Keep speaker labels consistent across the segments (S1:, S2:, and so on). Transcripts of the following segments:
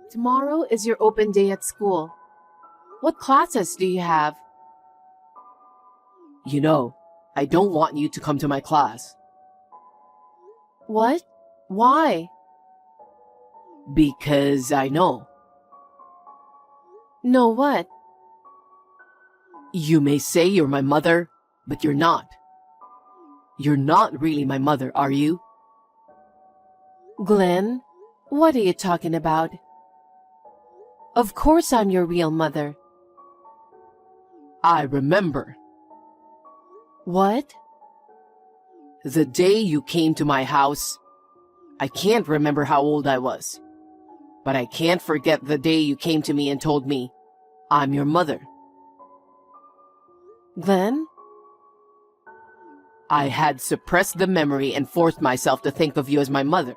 S1: Tomorrow is your open day at school. What classes do you have?
S2: You know, I don't want you to come to my class.
S1: What? Why?
S2: Because I know.
S1: No what?
S2: You may say you're my mother, but you're not. You're not really my mother, are you?
S1: Glenn, what are you talking about? Of course I'm your real mother.
S2: I remember.
S1: What?
S2: The day you came to my house, I can't remember how old I was, but I can't forget the day you came to me and told me, I'm your mother.
S1: Then?
S2: I had suppressed the memory and forced myself to think of you as my mother.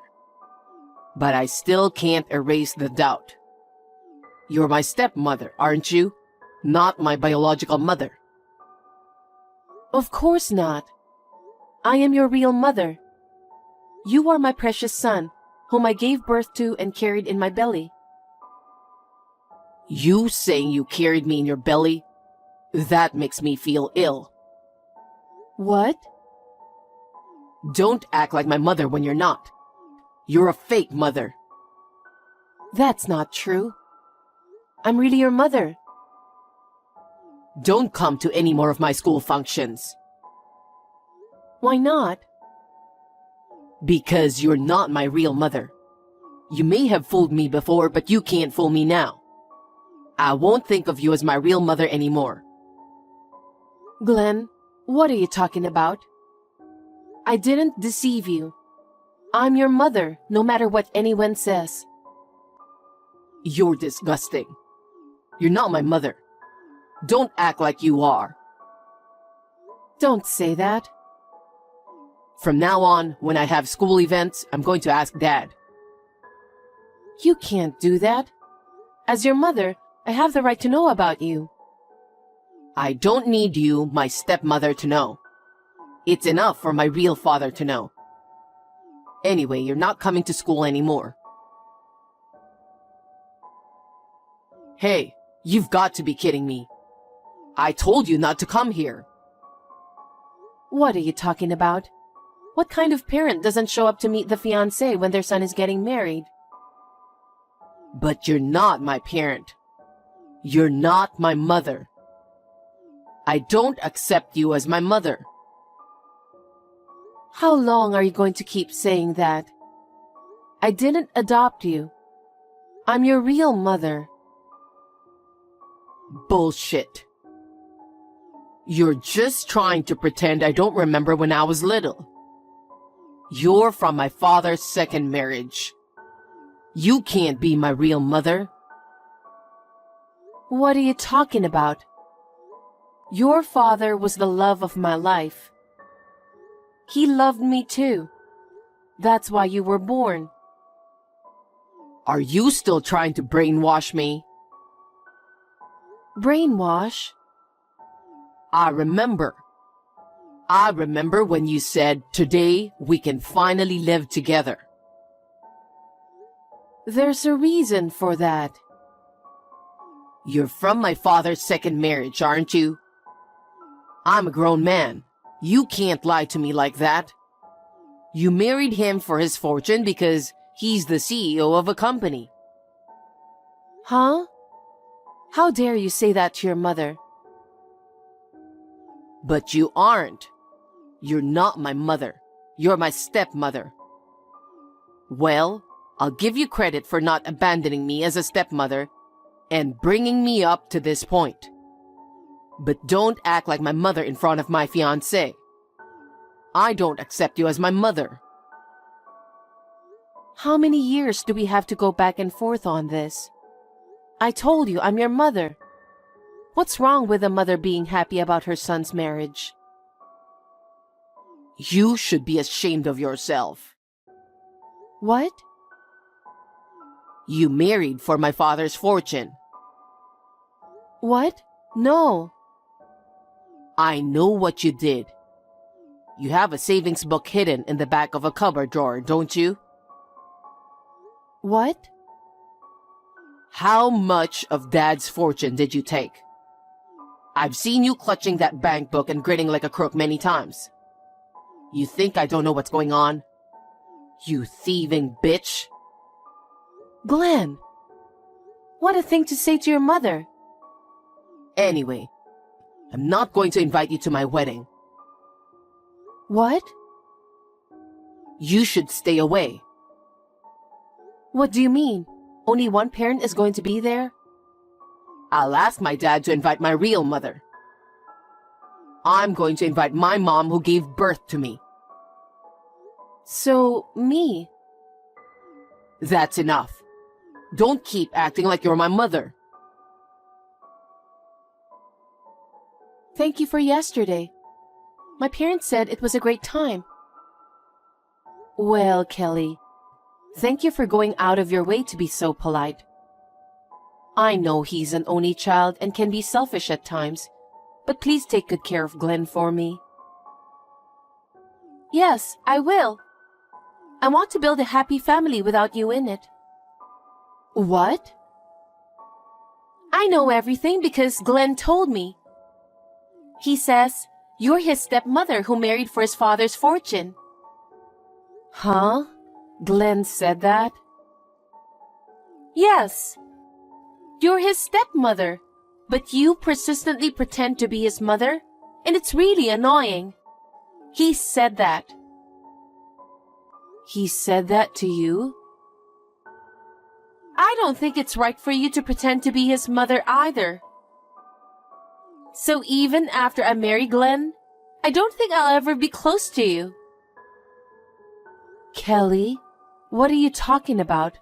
S2: But I still can't erase the doubt. You're my stepmother, aren't you? Not my biological mother.
S1: Of course not. I am your real mother. You are my precious son, whom I gave birth to and carried in my belly.
S2: You saying you carried me in your belly? That makes me feel ill.
S1: What?
S2: Don't act like my mother when you're not. You're a fake mother.
S1: That's not true. I'm really your mother.
S2: Don't come to any more of my school functions.
S1: Why not?
S2: Because you're not my real mother. You may have fooled me before, but you can't fool me now. I won't think of you as my real mother anymore.
S1: Glenn, what are you talking about? I didn't deceive you. I'm your mother, no matter what anyone says.
S2: You're disgusting. You're not my mother. Don't act like you are.
S1: Don't say that.
S2: From now on, when I have school events, I'm going to ask Dad.
S1: You can't do that. As your mother, I have the right to know about you.
S2: I don't need you, my stepmother, to know. It's enough for my real father to know. Anyway, you're not coming to school anymore. Hey, you've got to be kidding me. I told you not to come here.
S1: What are you talking about? What kind of parent doesn't show up to meet the fiancé when their son is getting married?
S2: But you're not my parent. You're not my mother. I don't accept you as my mother.
S1: How long are you going to keep saying that? I didn't adopt you. I'm your real mother.
S2: Bullshit. You're just trying to pretend I don't remember when I was little. You're from my father's second marriage. You can't be my real mother.
S1: What are you talking about? Your father was the love of my life. He loved me too. That's why you were born.
S2: Are you still trying to brainwash me?
S1: Brainwash?
S2: I remember. I remember when you said, today we can finally live together.
S1: There's a reason for that.
S2: You're from my father's second marriage, aren't you? I'm a grown man. You can't lie to me like that. You married him for his fortune because he's the CEO of a company.
S1: Huh? How dare you say that to your mother?
S2: But you aren't. You're not my mother. You're my stepmother. Well, I'll give you credit for not abandoning me as a stepmother and bringing me up to this point. But don't act like my mother in front of my fiancé. I don't accept you as my mother.
S1: How many years do we have to go back and forth on this? I told you I'm your mother. What's wrong with a mother being happy about her son's marriage?
S2: You should be ashamed of yourself.
S1: What?
S2: You married for my father's fortune.
S1: What? No.
S2: I know what you did. You have a savings book hidden in the back of a cupboard drawer, don't you?
S1: What?
S2: How much of Dad's fortune did you take? I've seen you clutching that bank book and grinning like a crook many times. You think I don't know what's going on? You thieving bitch!
S1: Glenn, what a thing to say to your mother.
S2: Anyway, I'm not going to invite you to my wedding.
S1: What?
S2: You should stay away.
S1: What do you mean? Only one parent is going to be there?
S2: I'll ask my dad to invite my real mother. I'm going to invite my mom who gave birth to me.
S1: So, me?
S2: That's enough. Don't keep acting like you're my mother.
S1: Thank you for yesterday. My parents said it was a great time. Well, Kelly, thank you for going out of your way to be so polite. I know he's an only child and can be selfish at times, but please take good care of Glenn for me. Yes, I will. I want to build a happy family without you in it. What? I know everything because Glenn told me. He says you're his stepmother who married for his father's fortune. Huh? Glenn said that? Yes. You're his stepmother, but you persistently pretend to be his mother, and it's really annoying. He said that. He said that to you? I don't think it's right for you to pretend to be his mother either. So even after I marry Glenn, I don't think I'll ever be close to you. Kelly, what are you talking about?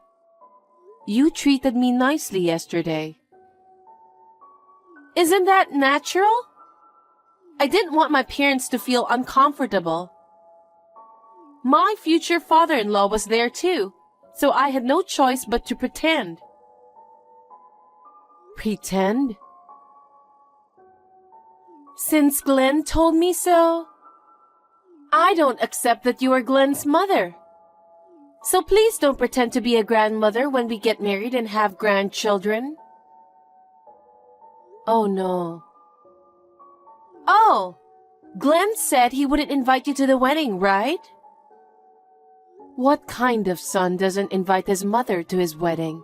S1: You treated me nicely yesterday. Isn't that natural? I didn't want my parents to feel uncomfortable. My future father-in-law was there too, so I had no choice but to pretend. Pretend? Since Glenn told me so, I don't accept that you are Glenn's mother. So please don't pretend to be a grandmother when we get married and have grandchildren. Oh no. Oh, Glenn said he wouldn't invite you to the wedding, right? What kind of son doesn't invite his mother to his wedding?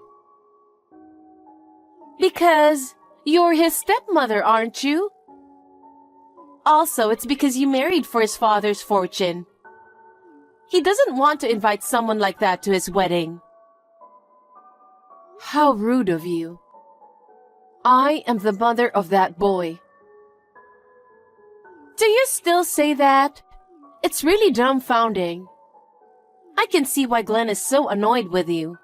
S1: Because you're his stepmother, aren't you? Also, it's because you married for his father's fortune. He doesn't want to invite someone like that to his wedding. How rude of you. I am the mother of that boy. Do you still say that? It's really dumbfounding. I can see why Glenn is so annoyed with you.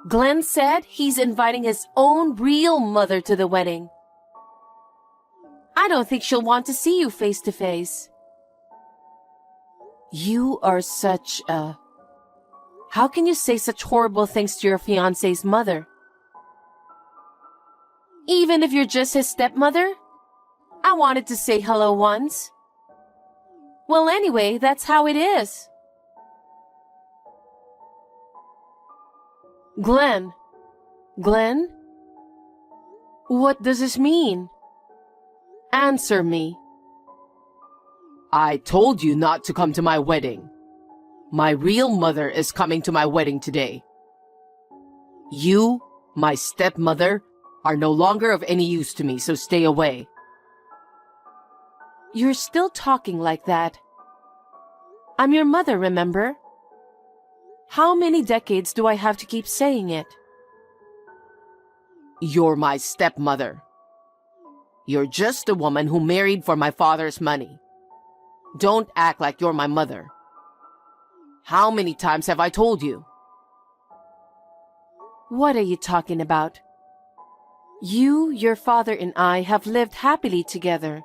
S1: Glenn said he's inviting his own real mother to the wedding. I don't think she'll want to see you face to face. You are such a... How can you say such horrible things to your fiancé's mother? Even if you're just his stepmother? I wanted to say hello once. Well, anyway, that's how it is. Glenn. Glenn? What does this mean? Answer me.
S2: I told you not to come to my wedding. My real mother is coming to my wedding today. You, my stepmother, are no longer of any use to me, so stay away.
S1: You're still talking like that. I'm your mother, remember? How many decades do I have to keep saying it?
S2: You're my stepmother. You're just a woman who married for my father's money. Don't act like you're my mother. How many times have I told you?
S1: What are you talking about? You, your father, and I have lived happily together.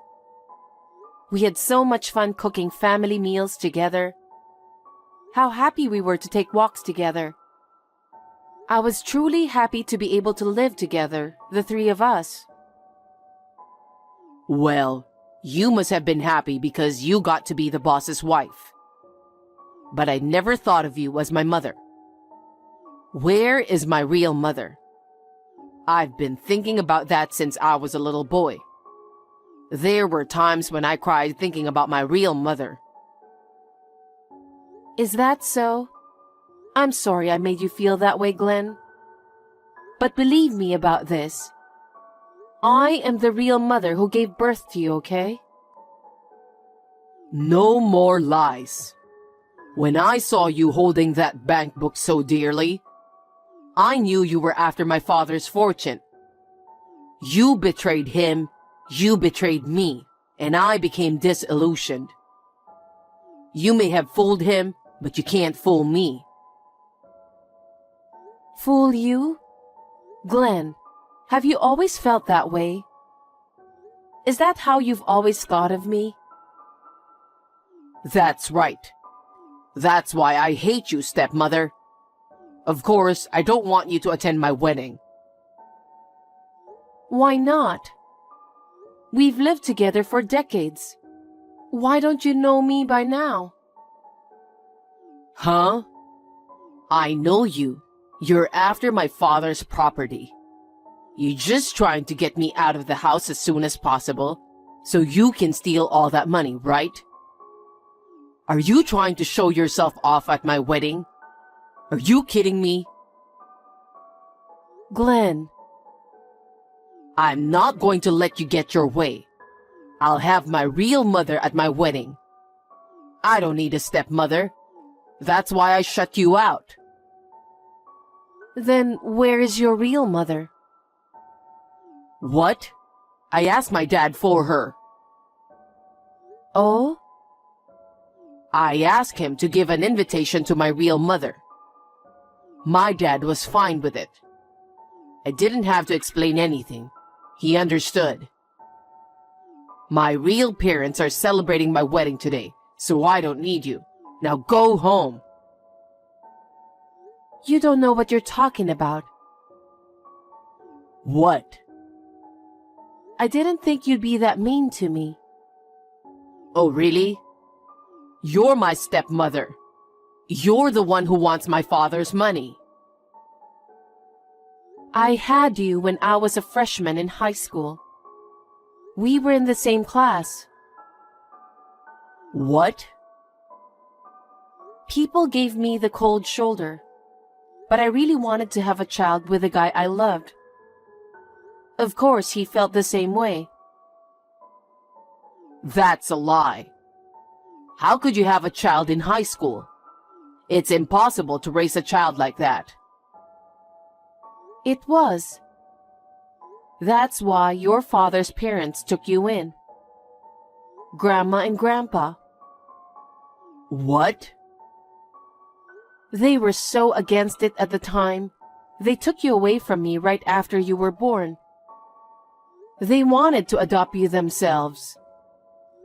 S1: We had so much fun cooking family meals together. How happy we were to take walks together. I was truly happy to be able to live together, the three of us.
S2: Well, you must have been happy because you got to be the boss's wife. But I never thought of you as my mother. Where is my real mother? I've been thinking about that since I was a little boy. There were times when I cried thinking about my real mother.
S1: Is that so? I'm sorry I made you feel that way, Glenn. But believe me about this. I am the real mother who gave birth to you, okay?
S2: No more lies. When I saw you holding that bank book so dearly, I knew you were after my father's fortune. You betrayed him, you betrayed me, and I became disillusioned. You may have fooled him, but you can't fool me.
S1: Fool you? Glenn, have you always felt that way? Is that how you've always thought of me?
S2: That's right. That's why I hate you, stepmother. Of course, I don't want you to attend my wedding.
S1: Why not? We've lived together for decades. Why don't you know me by now?
S2: Huh? I know you. You're after my father's property. You're just trying to get me out of the house as soon as possible, so you can steal all that money, right? Are you trying to show yourself off at my wedding? Are you kidding me?
S1: Glenn.
S2: I'm not going to let you get your way. I'll have my real mother at my wedding. I don't need a stepmother. That's why I shut you out.
S1: Then where is your real mother?
S2: What? I asked my dad for her.
S1: Oh?
S2: I asked him to give an invitation to my real mother. My dad was fine with it. I didn't have to explain anything. He understood. My real parents are celebrating my wedding today, so I don't need you. Now go home.
S1: You don't know what you're talking about.
S2: What?
S1: I didn't think you'd be that mean to me.
S2: Oh, really? You're my stepmother. You're the one who wants my father's money.
S1: I had you when I was a freshman in high school. We were in the same class.
S2: What?
S1: People gave me the cold shoulder, but I really wanted to have a child with a guy I loved. Of course, he felt the same way.
S2: That's a lie. How could you have a child in high school? It's impossible to raise a child like that.
S1: It was. That's why your father's parents took you in. Grandma and Grandpa.
S2: What?
S1: They were so against it at the time. They took you away from me right after you were born. They wanted to adopt you themselves.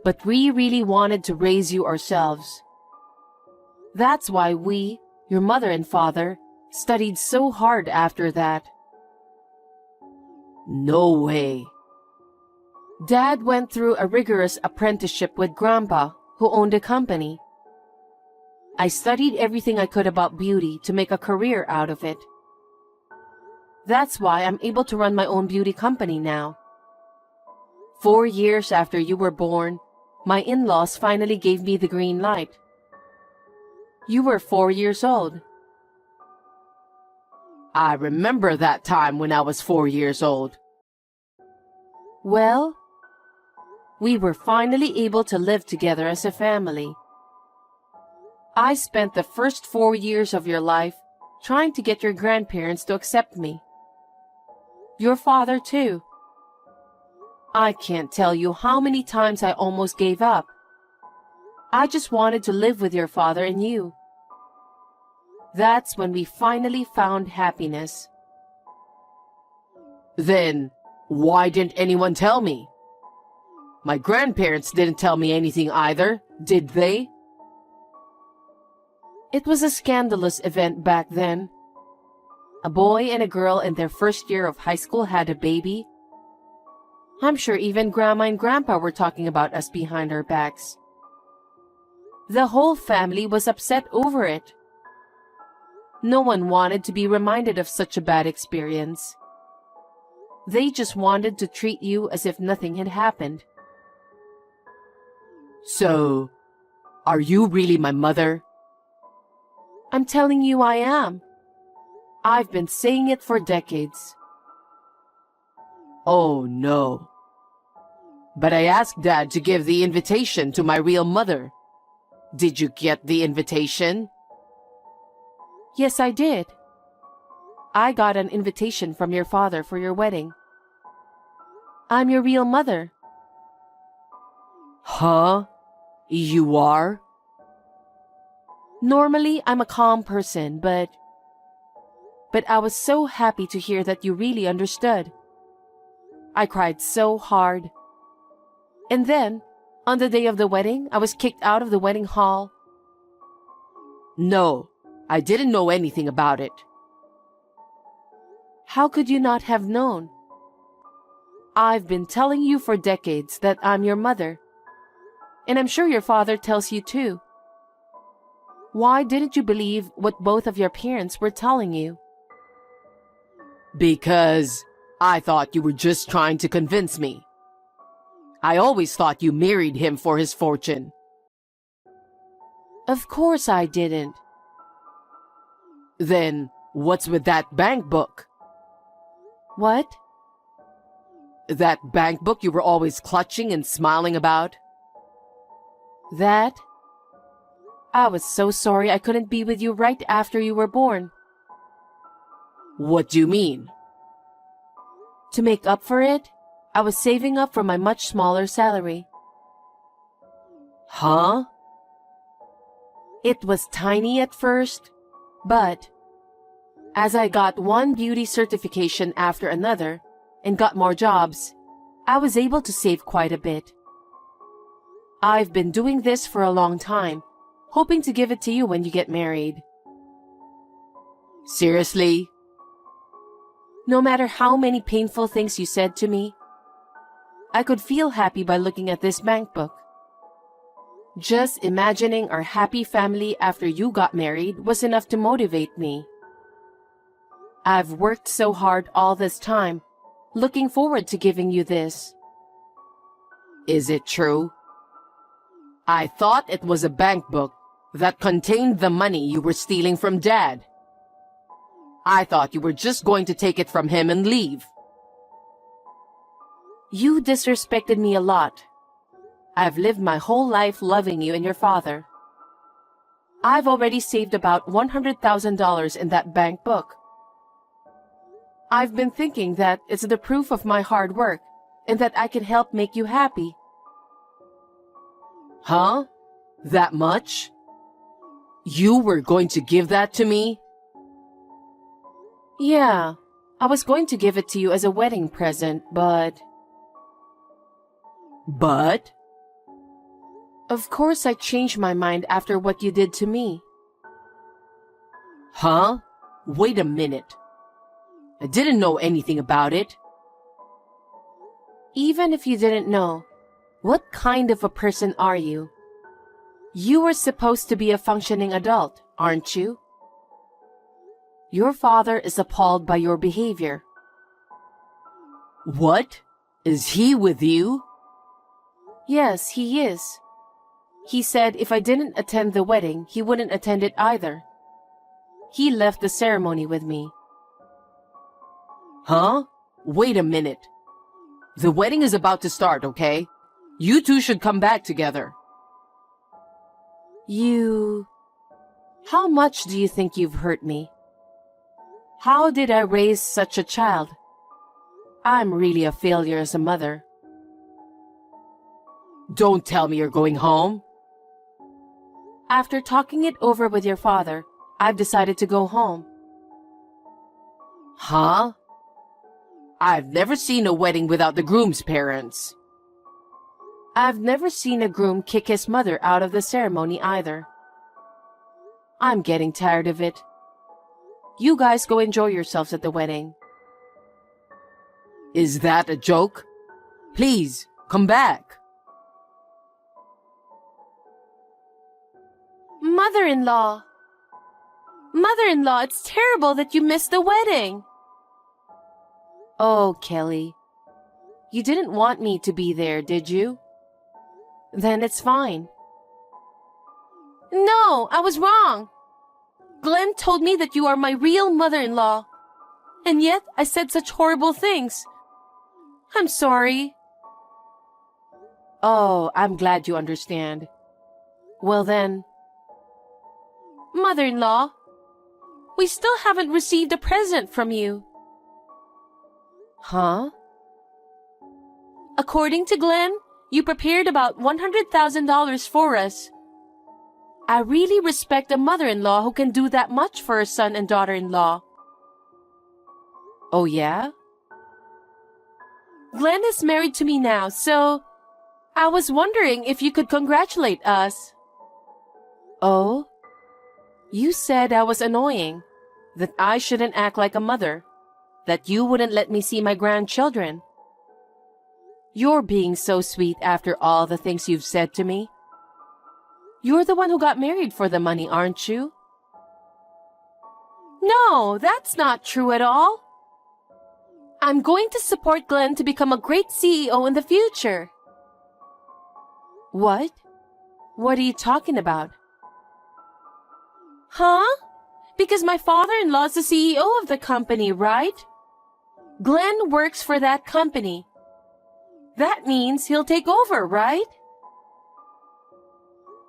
S1: But we really wanted to raise you ourselves. That's why we, your mother and father, studied so hard after that.
S2: No way.
S1: Dad went through a rigorous apprenticeship with Grandpa, who owned a company. I studied everything I could about beauty to make a career out of it. That's why I'm able to run my own beauty company now. 4 years after you were born, my in-laws finally gave me the green light. You were 4 years old.
S2: I remember that time when I was 4 years old.
S1: Well, we were finally able to live together as a family. I spent the first 4 years of your life trying to get your grandparents to accept me. Your father, too. I can't tell you how many times I almost gave up. I just wanted to live with your father and you. That's when we finally found happiness.
S2: Then, why didn't anyone tell me? My grandparents didn't tell me anything either, did they?
S1: It was a scandalous event back then. A boy and a girl in their first year of high school had a baby. I'm sure even Grandma and Grandpa were talking about us behind our backs. The whole family was upset over it. No one wanted to be reminded of such a bad experience. They just wanted to treat you as if nothing had happened.
S2: So, are you really my mother?
S1: I'm telling you I am. I've been saying it for decades.
S2: Oh no. But I asked Dad to give the invitation to my real mother. Did you get the invitation?
S1: Yes, I did. I got an invitation from your father for your wedding. I'm your real mother.
S2: Huh? You are?
S1: Normally, I'm a calm person, but I was so happy to hear that you really understood. I cried so hard. And then, on the day of the wedding, I was kicked out of the wedding hall.
S2: No, I didn't know anything about it.
S1: How could you not have known? I've been telling you for decades that I'm your mother. And I'm sure your father tells you too. Why didn't you believe what both of your parents were telling you?
S2: Because I thought you were just trying to convince me. I always thought you married him for his fortune.
S1: Of course I didn't.
S2: Then, what's with that bank book?
S1: What?
S2: That bank book you were always clutching and smiling about?
S1: That? I was so sorry I couldn't be with you right after you were born.
S2: What do you mean?
S1: To make up for it, I was saving up for my much smaller salary.
S2: Huh?
S1: It was tiny at first, but as I got one beauty certification after another and got more jobs, I was able to save quite a bit. I've been doing this for a long time, hoping to give it to you when you get married.
S2: Seriously?
S1: No matter how many painful things you said to me, I could feel happy by looking at this bank book. Just imagining our happy family after you got married was enough to motivate me. I've worked so hard all this time, looking forward to giving you this.
S2: Is it true? I thought it was a bank book that contained the money you were stealing from Dad. I thought you were just going to take it from him and leave.
S1: You disrespected me a lot. I've lived my whole life loving you and your father. I've already saved about $100,000 in that bank book. I've been thinking that it's the proof of my hard work and that I can help make you happy.
S2: Huh? That much? You were going to give that to me?
S1: Yeah, I was going to give it to you as a wedding present, but...
S2: But?
S1: Of course I changed my mind after what you did to me.
S2: Huh? Wait a minute. I didn't know anything about it.
S1: Even if you didn't know, what kind of a person are you? You were supposed to be a functioning adult, aren't you? Your father is appalled by your behavior.
S2: What? Is he with you?
S1: Yes, he is. He said if I didn't attend the wedding, he wouldn't attend it either. He left the ceremony with me.
S2: Huh? Wait a minute. The wedding is about to start, okay? You two should come back together.
S1: How much do you think you've hurt me? How did I raise such a child? I'm really a failure as a mother.
S2: Don't tell me you're going home.
S1: After talking it over with your father, I've decided to go home.
S2: Huh? I've never seen a wedding without the groom's parents.
S1: I've never seen a groom kick his mother out of the ceremony either. I'm getting tired of it. You guys go enjoy yourselves at the wedding.
S2: Is that a joke? Please, come back.
S1: Mother-in-law! Mother-in-law, it's terrible that you missed the wedding. Oh, Kelly. You didn't want me to be there, did you? Then it's fine. No, I was wrong. Glenn told me that you are my real mother-in-law. And yet I said such horrible things. I'm sorry. Oh, I'm glad you understand. Well then, mother-in-law, we still haven't received a present from you. Huh? According to Glenn, you prepared about $100,000 for us. I really respect a mother-in-law who can do that much for her son and daughter-in-law. Oh yeah? Glenn is married to me now, so I was wondering if you could congratulate us. Oh? You said I was annoying, that I shouldn't act like a mother, that you wouldn't let me see my grandchildren. You're being so sweet after all the things you've said to me. You're the one who got married for the money, aren't you? No, that's not true at all. I'm going to support Glenn to become a great CEO in the future. What? What are you talking about? Huh? Because my father-in-law is the CEO of the company, right? Glenn works for that company. That means he'll take over, right?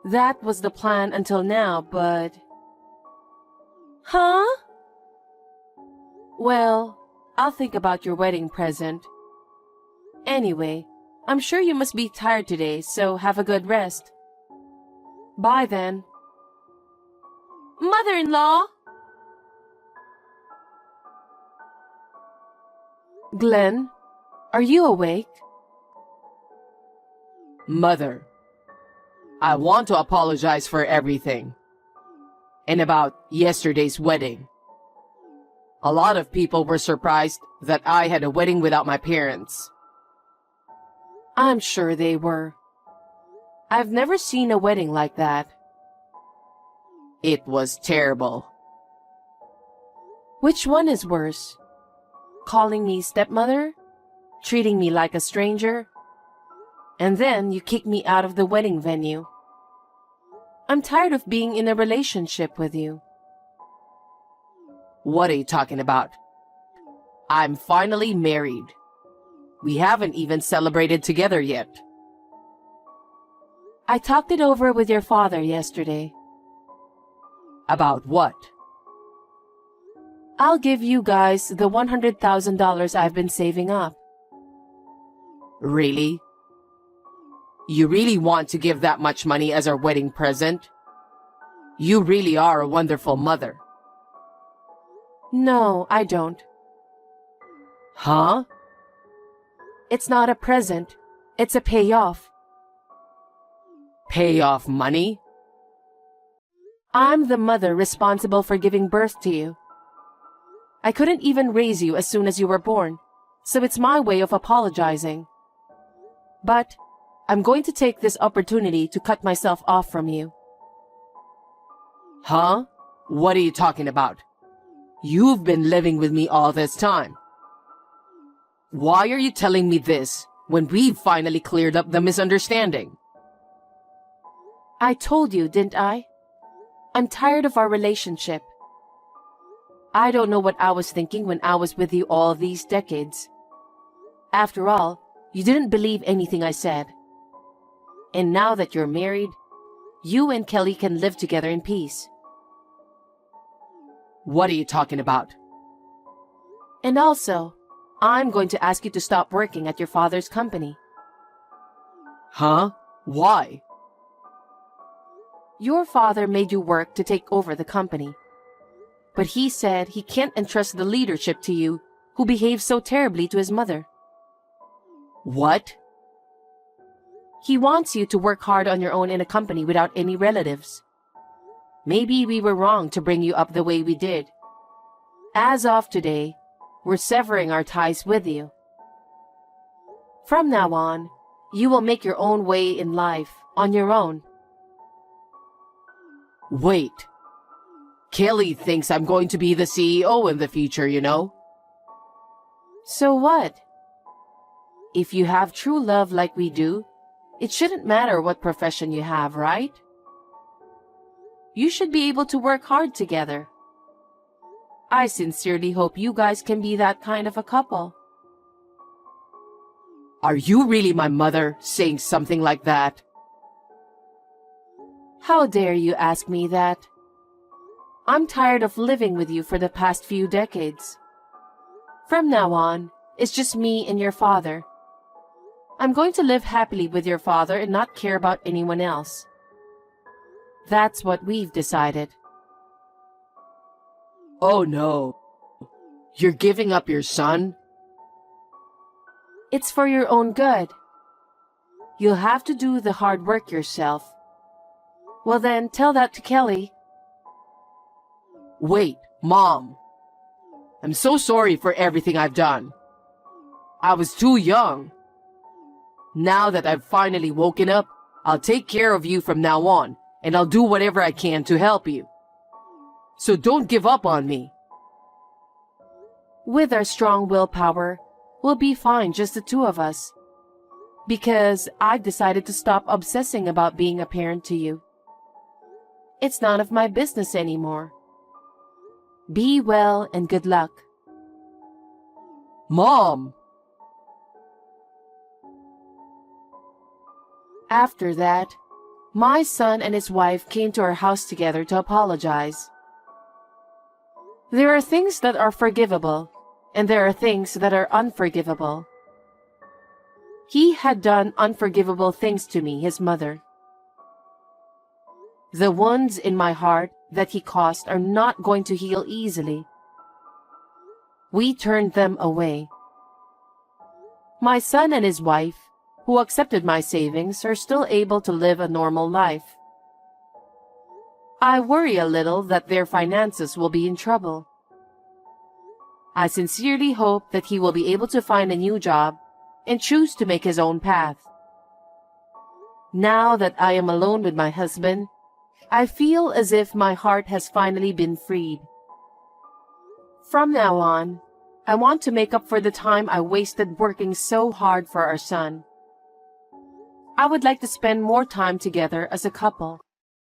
S1: That was the plan until now, but... Huh? Well, I'll think about your wedding present. Anyway, I'm sure you must be tired today, so have a good rest. Bye then. Mother-in-law! Glenn, are you awake?
S2: Mother, I want to apologize for everything. And about yesterday's wedding. A lot of people were surprised that I had a wedding without my parents.
S1: I'm sure they were. I've never seen a wedding like that.
S2: It was terrible.
S1: Which one is worse? Calling me stepmother? Treating me like a stranger? And then you kick me out of the wedding venue. I'm tired of being in a relationship with you.
S2: What are you talking about? I'm finally married. We haven't even celebrated together yet.
S1: I talked it over with your father yesterday.
S2: About what?
S1: I'll give you guys the $100,000 I've been saving up.
S2: Really? You really want to give that much money as our wedding present? You really are a wonderful mother.
S1: No, I don't.
S2: Huh?
S1: It's not a present. It's a payoff.
S2: Payoff money?
S1: I'm the mother responsible for giving birth to you. I couldn't even raise you as soon as you were born, so it's my way of apologizing. But I'm going to take this opportunity to cut myself off from you.
S2: Huh? What are you talking about? You've been living with me all this time. Why are you telling me this when we've finally cleared up the misunderstanding?
S1: I told you, didn't I? I'm tired of our relationship. I don't know what I was thinking when I was with you all these decades. After all, you didn't believe anything I said. And now that you're married, you and Kelly can live together in peace.
S2: What are you talking about?
S1: And also, I'm going to ask you to stop working at your father's company.
S2: Huh? Why?
S1: Your father made you work to take over the company. But he said he can't entrust the leadership to you, who behaved so terribly to his mother.
S2: What?
S1: He wants you to work hard on your own in a company without any relatives. Maybe we were wrong to bring you up the way we did. As of today, we're severing our ties with you. From now on, you will make your own way in life, on your own.
S2: Wait. Kelly thinks I'm going to be the CEO in the future, you know?
S1: So what? If you have true love like we do, it shouldn't matter what profession you have, right? You should be able to work hard together. I sincerely hope you guys can be that kind of a couple.
S2: Are you really my mother, saying something like that?
S1: How dare you ask me that? I'm tired of living with you for the past few decades. From now on, it's just me and your father. I'm going to live happily with your father and not care about anyone else. That's what we've decided.
S2: Oh no. You're giving up your son?
S1: It's for your own good. You'll have to do the hard work yourself. Well then, tell that to Kelly.
S2: Wait, Mom. I'm so sorry for everything I've done. I was too young. Now that I've finally woken up, I'll take care of you from now on, and I'll do whatever I can to help you. So don't give up on me.
S1: With our strong willpower, we'll be fine, just the two of us. Because I've decided to stop obsessing about being a parent to you. It's none of my business anymore. Be well and good luck.
S2: Mom!
S1: After that, my son and his wife came to our house together to apologize. There are things that are forgivable, and there are things that are unforgivable. He had done unforgivable things to me, his mother. The wounds in my heart that he caused are not going to heal easily. We turned them away. My son and his wife, who accepted my savings, are still able to live a normal life. I worry a little that their finances will be in trouble. I sincerely hope that he will be able to find a new job and choose to make his own path. Now that I am alone with my husband, I feel as if my heart has finally been freed. From now on, I want to make up for the time I wasted working so hard for our son. I would like to spend more time together as a couple.